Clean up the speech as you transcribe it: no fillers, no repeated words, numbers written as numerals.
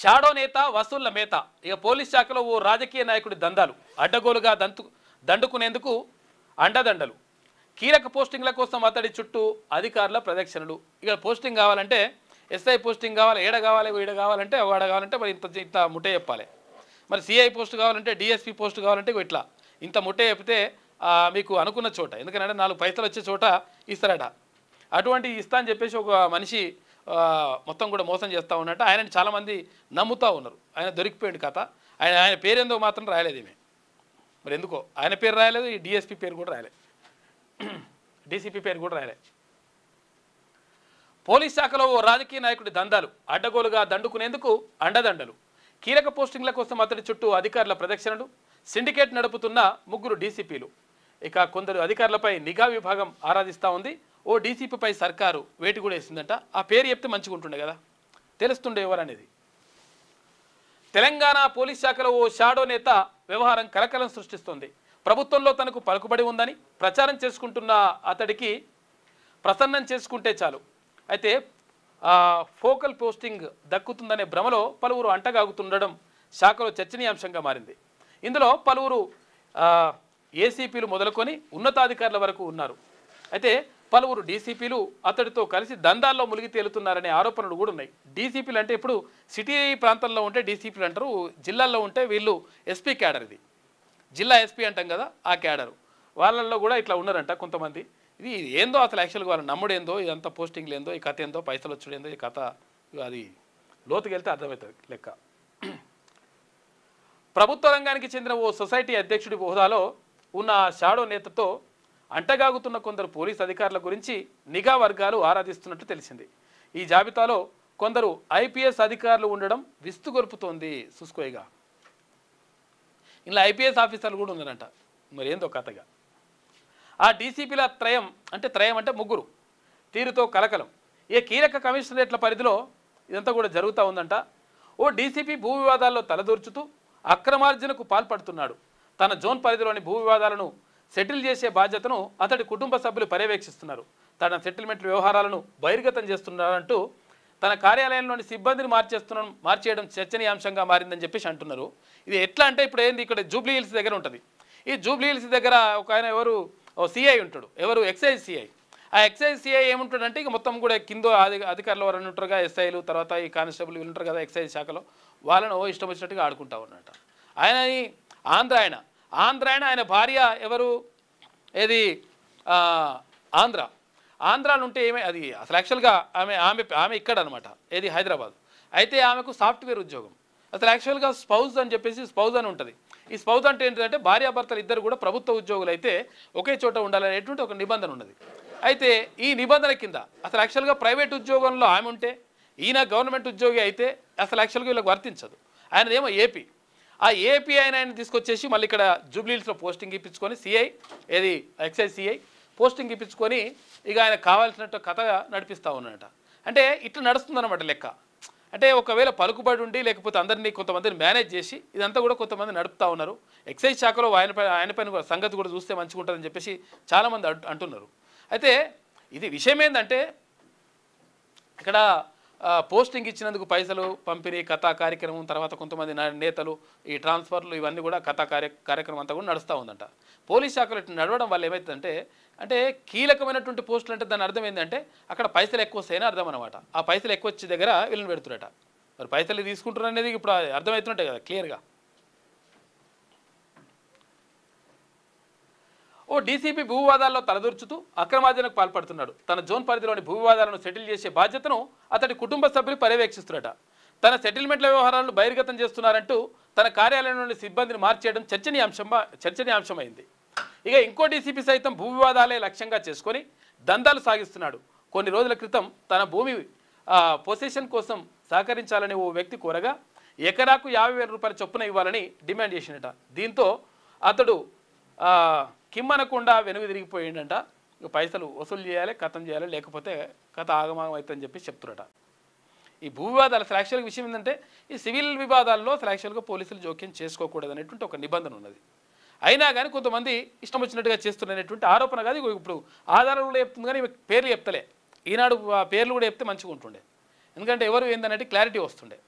Shadow నేత వసూళ్ల మేత. ఇక పోలీస్ శాఖలో ఓ రాజకీయ నాయకుడి దందాలు అడ్డగోలుగా దండుకునేందుకు అండదండలు. కీలక పోస్టింగ్ల కోసం అతడి చుట్టూ అధికారుల ప్రదక్షిణలు. ఇక పోస్టింగ్ కావాలంటే ఎస్ఐ పోస్టింగ్ కావాలి, ఏడ కావాలి, ఈడ కావాలంటే వాడ కావాలంటే మరి ఇంత ముట్టే చెప్పాలి. మరి సిఐ పోస్ట్ కావాలంటే డిఎస్పీ పోస్ట్ కావాలంటే ఇట్లా ఇంత ముట్టే చెప్తే మీకు అనుకున్న చోట, ఎందుకంటే 4 పైసలు వచ్చే చోట ఇస్తారట. అటువంటి ఇస్తా అని చెప్పేసి ఒక మనిషి మొత్తం కూడా మోసం చేస్తూ ఉన్నట్టు ఆయనని చాలామంది నమ్ముతూ ఉన్నారు. ఆయన దొరికిపోయింది కథ. ఆయన పేరేందో మాత్రం రాయలేదు ఈమె. మరి ఎందుకో ఆయన పేరు రాయలేదు, ఈ డిఎస్పీ పేరు కూడా రాయలేదు, డీసీపీ పేరు కూడా రాయలేదు. పోలీస్ శాఖలో ఓ రాజకీయ నాయకుడి దందాలు అడ్డగోలుగా దండుకునేందుకు అండదండలు. కీలక పోస్టింగ్ల కోసం అతడి చుట్టూ అధికారుల ప్రదక్షిణలు. సిండికేట్ నడుపుతున్న 3 డీసీపీలు. ఇక కొందరు అధికారులపై నిఘా విభాగం ఆరాధిస్తూ ఉంది. ఓ డీసీపీపై సర్కారు వేటు కూడా వేసిందంట. ఆ పేరు చెప్తే మంచిగా ఉంటుండే కదా, తెలుస్తుండే ఎవరనేది. తెలంగాణ పోలీస్ శాఖలో ఓ షాడో నేత వ్యవహారం కలకలం సృష్టిస్తోంది. ప్రభుత్వంలో తనకు పలుకుబడి ఉందని ప్రచారం చేసుకుంటున్న అతడికి ప్రసన్నం చేసుకుంటే చాలు, అయితే ఫోకల్ పోస్టింగ్ దక్కుతుందనే భ్రమలో పలువురు అంటగాగుతుండడం శాఖలో చర్చనీయాంశంగా మారింది. ఇందులో పలువురు ఏసీపీలు మొదలుకొని ఉన్నతాధికారుల వరకు ఉన్నారు. అయితే పలువురు డీసీపీలు అతడితో కలిసి దందాల్లో మునిగి తేలుతున్నారనే ఆరోపణలు కూడా ఉన్నాయి. డీసీపీలు అంటే ఇప్పుడు సిటీ ప్రాంతంలో ఉంటే డీసీపీలు అంటారు, జిల్లాల్లో ఉంటే వీళ్ళు ఎస్పీ క్యాడర్, ఇది జిల్లా ఎస్పీ అంటాం కదా, ఆ క్యాడరు వాళ్ళల్లో కూడా ఇట్లా ఉన్నారంట కొంతమంది. ఇది ఏందో అసలు యాక్చువల్గా వాళ్ళ నమ్ముడేందో, ఇదంతా పోస్టింగ్లు ఏందో, ఈ కథ ఏందో, పైసలు వచ్చుడేందో, ఈ కథ అది లోతుకి వెళ్తే అర్థమవుతుంది లెక్క. ప్రభుత్వ రంగానికి చెందిన ఓ సొసైటీ అధ్యక్షుడి హోదాలో ఉన్న షాడో నేతతో అంటగాగుతున్న కొందరు పోలీస్ అధికారుల గురించి నిఘా వర్గాలు ఆరాధిస్తున్నట్టు తెలిసింది. ఈ జాబితాలో కొందరు ఐపీఎస్ అధికారులు ఉండడం విస్తుగొల్పుతోంది. చూసుకోయిగా ఇలా ఐపీఎస్ ఆఫీసర్లు కూడా ఉన్నారంట. మరి ఏందో కథగా ఆ డీసీపీల త్రయం అంటే 3 తీరుతో కలకలం. ఏ కీలక కమిషనరేట్ల పరిధిలో ఇదంతా కూడా జరుగుతూ ఉందంట. ఓ డీసీపీ భూ వివాదాల్లో తలదూర్చుతూ అక్రమార్జనకు పాల్పడుతున్నాడు. తన జోన్ పరిధిలోని భూ వివాదాలను సెటిల్ చేసే బాధ్యతను అతడి కుటుంబ సభ్యులు పర్యవేక్షిస్తున్నారు. తన సెటిల్మెంట్ వ్యవహారాలను బహిర్గతం చేస్తున్నారంటూ తన కార్యాలయంలోని సిబ్బందిని మార్చేయడం చర్చనీయాంశంగా మారిందని చెప్పేసి అంటున్నారు. ఇది ఎట్లా అంటే ఇప్పుడు ఏంది, ఇక్కడ జూబ్లీ హిల్స్ దగ్గర ఉంటుంది. ఈ జూబ్లీ హిల్స్ దగ్గర ఒక ఆయన ఎవరు సిఐ ఉంటాడు, ఎవరు ఎక్సైజ్ సిఐ. ఆ ఎక్సైజ్ సిఐ ఏముంటాడంటే ఇక మొత్తం కూడా కింద అధికారులు ఎవరైనా ఉంటారుగా, ఎస్ఐలు, తర్వాత ఈ కానిస్టేబుల్ వీళ్ళు ఉంటారు కదా ఎక్సైజ్ శాఖలో, వాళ్ళను ఇష్టం వచ్చినట్టుగా ఆడుకుంటా ఉన్నట. ఆయన భార్య ఎవరు, ఏది ఆంధ్రాలో ఉంటే అది అసలు యాక్చువల్గా ఆమె ఇక్కడ అనమాట, ఏది హైదరాబాద్. అయితే ఆమెకు సాఫ్ట్వేర్ ఉద్యోగం. అసలు యాక్చువల్గా స్పౌజ్ అని చెప్పేసి స్పౌజ్ అని ఉంటుంది. ఈ స్పౌజ్ అంటే ఏంటంటే భార్యాభర్తలు ఇద్దరు కూడా ప్రభుత్వ ఉద్యోగులు అయితే ఒకే చోట ఉండాలనేటువంటి ఒక నిబంధన ఉన్నది. అయితే ఈ నిబంధన కింద అసలు యాక్చువల్గా ప్రైవేట్ ఉద్యోగంలో ఆమె ఉంటే, ఈయన గవర్నమెంట్ ఉద్యోగి అయితే అసలు యాక్చువల్గా వీళ్ళకి వర్తించదు. ఆయనదేమో ఏపీ. ఆ ఏపీ ఆయన తీసుకొచ్చేసి మళ్ళీ ఇక్కడ జూబ్లీహిల్స్లో పోస్టింగ్ ఇప్పించుకొని సిఐ, ఏది ఎక్సైజ్ సిఐ పోస్టింగ్ ఇప్పించుకొని ఇక ఆయన కావాల్సినట్టు కథగా నడిపిస్తూ ఉన్నాడట. అంటే ఇట్లా నడుస్తుందన్నమాట లెక్క. అంటే ఒకవేళ పలుకుబడి ఉండి లేకపోతే అందరినీ కొంతమందిని మేనేజ్ చేసి ఇదంతా కూడా కొంతమంది నడుపుతూ ఉన్నారు. ఎక్సైజ్ శాఖలో ఆయన పైన కూడా సంగతి కూడా చూస్తే మంచిగా ఉంటుందని చెప్పేసి చాలామంది అంటున్నారు. అయితే ఇది విషయం ఏంటంటే ఇక్కడ పోస్టింగ్ ఇచ్చినందుకు పైసలు పంపిణీ కథా కార్యక్రమం, తర్వాత కొంతమంది నేతలు ఈ ట్రాన్స్ఫర్లు ఇవన్నీ కూడా కథా కార్యక్రమం అంతా కూడా నడుస్తూ ఉందంట. పోలీస్ శాఖలో ఇట్లా నడవడం వల్ల ఏమవుతుందంటే, అంటే కీలకమైనటువంటి పోస్టులు అంటే దాని అర్థం ఏంటంటే అక్కడ పైసలు ఎక్కువ వస్తాయని అర్థం అనమాట. ఆ పైసలు ఎక్కువ వచ్చే దగ్గర వీళ్ళని పెడుతున్నట. మరి పైసలు తీసుకుంటారు అనేది ఇప్పుడు అర్థమవుతుంటాయి కదా క్లియర్గా. ఓ డీసీపీ భూ వివాదాల్లో తలదూర్చుతూ అక్రమార్జనకు పాల్పడుతున్నాడు. తన జోన్ పరిధిలోని భూ వివాదాలను సెటిల్ చేసే బాధ్యతను అతడి కుటుంబ సభ్యులు పర్యవేక్షిస్తున్నట. తన సెటిల్మెంట్ల వ్యవహారాలను బహిర్గతం చేస్తున్నారంటూ తన కార్యాలయంలోని సిబ్బందిని మార్చేయడం చర్చనీయాంశమైంది. ఇక ఇంకో డీసీపీ సైతం భూ వివాదాలే లక్ష్యంగా చేసుకొని దందాలు సాగిస్తున్నాడు. కొన్ని రోజుల క్రితం తన భూమి పొసెషన్ కోసం సహకరించాలని ఓ వ్యక్తి కోరగా ఎకరాకు 50,000 రూపాయల చొప్పున ఇవ్వాలని డిమాండ్ చేసినట. దీంతో అతడు కిమ్మనకుండా వెనుక తిరిగిపోయిందంట. పైసలు వసూలు చేయాలి, కథం చేయాలి, లేకపోతే కథ ఆగమాగం అవుతుందని చెప్పి చెప్తున్నట. ఈ భూ వివాదాలు అసలు యాక్చువల్గా విషయం ఏంటంటే ఈ సివిల్ వివాదాల్లో అసలు యాక్చువల్గా పోలీసులు జోక్యం చేసుకోకూడదు అనేటువంటి ఒక నిబంధన ఉన్నది. అయినా కానీ కొంతమంది ఇష్టం వచ్చినట్టుగా చేస్తున్నటువంటి ఆరోపణ కాదు. ఇప్పుడు ఆధారాలు కూడా చెప్తుంది కానీ పేర్లు చెప్తలే. ఈనాడు పేర్లు కూడా చెప్తే మంచిగా ఉంటుండే, ఎందుకంటే ఎవరు ఏందనేది క్లారిటీ వస్తుండే.